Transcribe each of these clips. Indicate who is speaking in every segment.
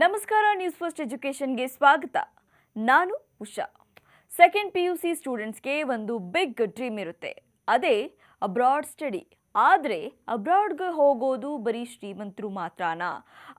Speaker 1: ನಮಸ್ಕಾರ, news first ಎಜುಕೇಷನ್ಗೆ ಸ್ವಾಗತ. ನಾನು ಉಷಾ. ಸೆಕೆಂಡ್ PUC ಸ್ಟೂಡೆಂಟ್ಸ್ಗೆ ಒಂದು ಬಿಗ್ ಡ್ರೀಮ್ ಇರುತ್ತೆ, ಅದೇ ಅಬ್ರಾಡ್ ಸ್ಟಡಿ. ಆದರೆ ಅಬ್ರಾಡ್ಗೆ ಹೋಗೋದು ಬರೀ ಶ್ರೀಮಂತರು ಮಾತ್ರನಾ?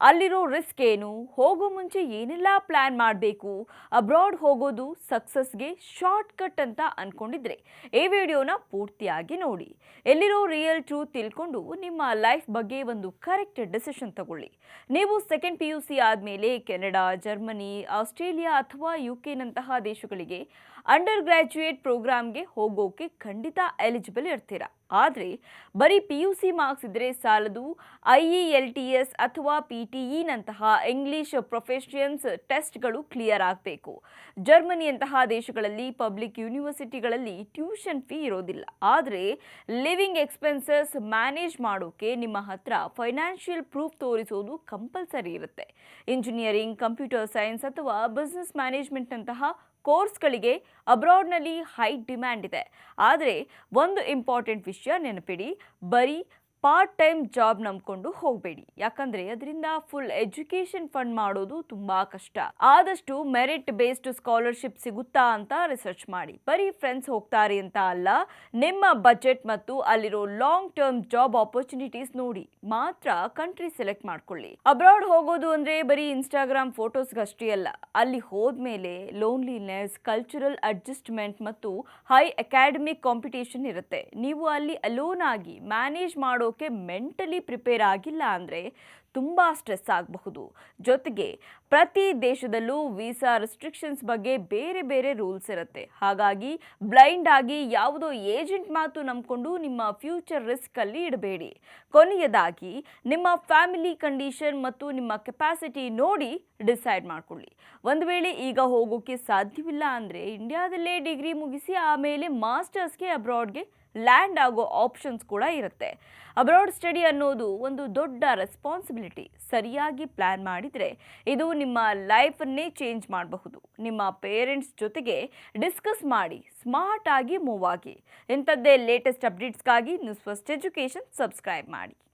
Speaker 1: ಅಲ್ಲಿರೋ ರಿಸ್ಕ್ ಏನು? ಹೋಗೋ ಮುಂಚೆ ಏನೆಲ್ಲ ಪ್ಲ್ಯಾನ್ ಮಾಡಬೇಕು? ಅಬ್ರಾಡ್ ಹೋಗೋದು ಸಕ್ಸಸ್ಗೆ ಶಾರ್ಟ್ ಕಟ್ ಅಂತ ಅಂದ್ಕೊಂಡಿದ್ರೆ ಈ ವಿಡಿಯೋನ ಪೂರ್ತಿಯಾಗಿ ನೋಡಿ. ಎಲ್ಲಿರೋ ರಿಯಲ್ ಟ್ರೂತ್ ತಿಳ್ಕೊಂಡು ನಿಮ್ಮ ಲೈಫ್ ಬಗ್ಗೆ ಒಂದು ಕರೆಕ್ಟ್ ಡಿಸಿಷನ್ ತಗೊಳ್ಳಿ. ನೀವು ಸೆಕೆಂಡ್ PUC ಆದಮೇಲೆ ಕೆನಡಾ, ಜರ್ಮನಿ, ಆಸ್ಟ್ರೇಲಿಯಾ ಅಥವಾ UK-ನಂತಹ ದೇಶಗಳಿಗೆ ಅಂಡರ್ ಗ್ರ್ಯಾಜುಯೇಟ್ ಪ್ರೋಗ್ರಾಮ್ಗೆ ಹೋಗೋಕೆ ಖಂಡಿತ ಎಲಿಜಿಬಲ್ ಇರ್ತೀರಾ. ಆದರೆ ಬರೀ PUC ಮಾರ್ಕ್ಸ್ ಇದ್ದರೆ ಸಾಲದು. IELTS ಅಥವಾ PTE-ನಂತಹ ಇಂಗ್ಲಿಷ್ ಪ್ರೊಫೆಷನ್ಸ್ ಟೆಸ್ಟ್ಗಳು ಕ್ಲಿಯರ್ ಆಗಬೇಕು. ಜರ್ಮನಿಯಂತಹ ದೇಶಗಳಲ್ಲಿ ಪಬ್ಲಿಕ್ ಯೂನಿವರ್ಸಿಟಿಗಳಲ್ಲಿ ಟ್ಯೂಷನ್ ಫೀ ಇರೋದಿಲ್ಲ. ಆದರೆ ಲಿವಿಂಗ್ ಎಕ್ಸ್ಪೆನ್ಸಸ್ ಮ್ಯಾನೇಜ್ ಮಾಡೋಕೆ ನಿಮ್ಮ ಹತ್ರ ಫೈನಾನ್ಷಿಯಲ್ ಪ್ರೂಫ್ ತೋರಿಸೋದು ಕಂಪಲ್ಸರಿ ಇರುತ್ತೆ. ಇಂಜಿನಿಯರಿಂಗ್, ಕಂಪ್ಯೂಟರ್ ಸೈನ್ಸ್ ಅಥವಾ ಬಿಸ್ನೆಸ್ ಮ್ಯಾನೇಜ್ಮೆಂಟ್ನಂತಹ ಕೋರ್ಸ್ಗಳಿಗೆ ಅಬ್ರಾಡ್ನಲ್ಲಿ ಹೈ ಡಿಮ್ಯಾಂಡ್ ಇದೆ. ಆದರೆ ಒಂದು ಇಂಪಾರ್ಟೆಂಟ್ ವಿಷಯ ನೆನಪಿಡಿ, ಬರೀ ಪಾರ್ಟ್ ಟೈಮ್ ಜಾಬ್ ನಂಬ್ಕೊಂಡು ಹೋಗಬೇಡಿ. ಯಾಕಂದರೆ ಅದರಿಂದ ಫುಲ್ ಎಜುಕೇಷನ್ ಫಂಡ್ ಮಾಡೋದು ತುಂಬ ಕಷ್ಟ. ಆದಷ್ಟು ಮೆರಿಟ್ ಬೇಸ್ಡ್ ಸ್ಕಾಲರ್ಶಿಪ್ ಸಿಗುತ್ತಾ ಅಂತ ರಿಸರ್ಚ್ ಮಾಡಿ. ಬರೀ ಫ್ರೆಂಡ್ಸ್ ಹೋಗ್ತಾರೆ ಅಂತ ಅಲ್ಲ, ನಿಮ್ಮ ಬಜೆಟ್ ಮತ್ತು ಅಲ್ಲಿರೋ ಲಾಂಗ್ ಟರ್ಮ್ ಜಾಬ್ ಆಪರ್ಚುನಿಟೀಸ್ ನೋಡಿ ಮಾತ್ರ ಕಂಟ್ರಿ ಸೆಲೆಕ್ಟ್ ಮಾಡ್ಕೊಳ್ಳಿ. ಅಬ್ರಾಡ್ ಹೋಗೋದು ಅಂದರೆ ಬರೀ ಇನ್ಸ್ಟಾಗ್ರಾಮ್ ಫೋಟೋಸ್ಗಷ್ಟೇ ಅಲ್ಲ. ಅಲ್ಲಿ ಹೋದ್ಮೇಲೆ ಲೋನ್ಲಿನೆಸ್, ಕಲ್ಚರಲ್ ಅಡ್ಜಸ್ಟ್ಮೆಂಟ್ ಮತ್ತು ಹೈ ಅಕಾಡೆಮಿಕ್ ಕಾಂಪಿಟೇಷನ್ ಇರುತ್ತೆ. ನೀವು ಅಲ್ಲಿ ಅಲೋನ್ ಆಗಿ ಮ್ಯಾನೇಜ್ ಮಾಡೋ ಮೆಂಟಲಿ ಪ್ರಿಪೇರ್ ಆಗಿಲ್ಲ ಅಂದರೆ ತುಂಬ ಸ್ಟ್ರೆಸ್ ಆಗಬಹುದು. ಜೊತೆಗೆ ಪ್ರತಿ ದೇಶದಲ್ಲೂ ವೀಸಾ ರೆಸ್ಟ್ರಿಕ್ಷನ್ಸ್ ಬಗ್ಗೆ ಬೇರೆ ಬೇರೆ ರೂಲ್ಸ್ ಇರುತ್ತೆ. ಹಾಗಾಗಿ ಬ್ಲೈಂಡ್ ಆಗಿ ಯಾವುದೋ ಏಜೆಂಟ್ ಮಾತು ನಂಬಿಕೊಂಡು ನಿಮ್ಮ ಫ್ಯೂಚರ್ ರಿಸ್ಕ್ ಅಲ್ಲಿ ಇಡಬೇಡಿ. ಕೊನೆಯದಾಗಿ ನಿಮ್ಮ ಫ್ಯಾಮಿಲಿ ಕಂಡೀಷನ್ ಮತ್ತು ನಿಮ್ಮ ಕೆಪಾಸಿಟಿ ನೋಡಿ ಡಿಸೈಡ್ ಮಾಡ್ಕೊಳ್ಳಿ. ಒಂದು ವೇಳೆ ಈಗ ಹೋಗೋಕೆ ಸಾಧ್ಯವಿಲ್ಲ ಅಂದರೆ ಇಂಡಿಯಾದಲ್ಲೇ ಡಿಗ್ರಿ ಮುಗಿಸಿ ಆಮೇಲೆ ಮಾಸ್ಟರ್ಸ್ಗೆ ಅಬ್ರಾಡ್ಗೆ ಲ್ಯಾಂಡ್ ಆಗೋ ಆಪ್ಷನ್ಸ್ ಕೂಡ ಇರುತ್ತೆ. ಅಬ್ರಾಡ್ ಸ್ಟಡಿ ಅನ್ನೋದು ಒಂದು ದೊಡ್ಡ ರೆಸ್ಪಾನ್ಸಿಬಿಲಿಟಿ. ಸರಿಯಾಗಿ ಪ್ಲ್ಯಾನ್ ಮಾಡಿದರೆ ಇದು ನಿಮ್ಮ ಲೈಫನ್ನೇ ಚೇಂಜ್ ಮಾಡಬಹುದು. ನಿಮ್ಮ ಪೇರೆಂಟ್ಸ್ ಜೊತೆಗೆ ಡಿಸ್ಕಸ್ ಮಾಡಿ ಸ್ಮಾರ್ಟ್ ಆಗಿ ಮೂವ್ ಆಗಿ. ಇಂಥದ್ದೇ ಲೇಟೆಸ್ಟ್ ಅಪ್ಡೇಟ್ಸ್ಗಾಗಿ ನ್ಯೂಸ್ ಫಸ್ಟ್ ಎಜುಕೇಷನ್ ಸಬ್ಸ್ಕ್ರೈಬ್ ಮಾಡಿ.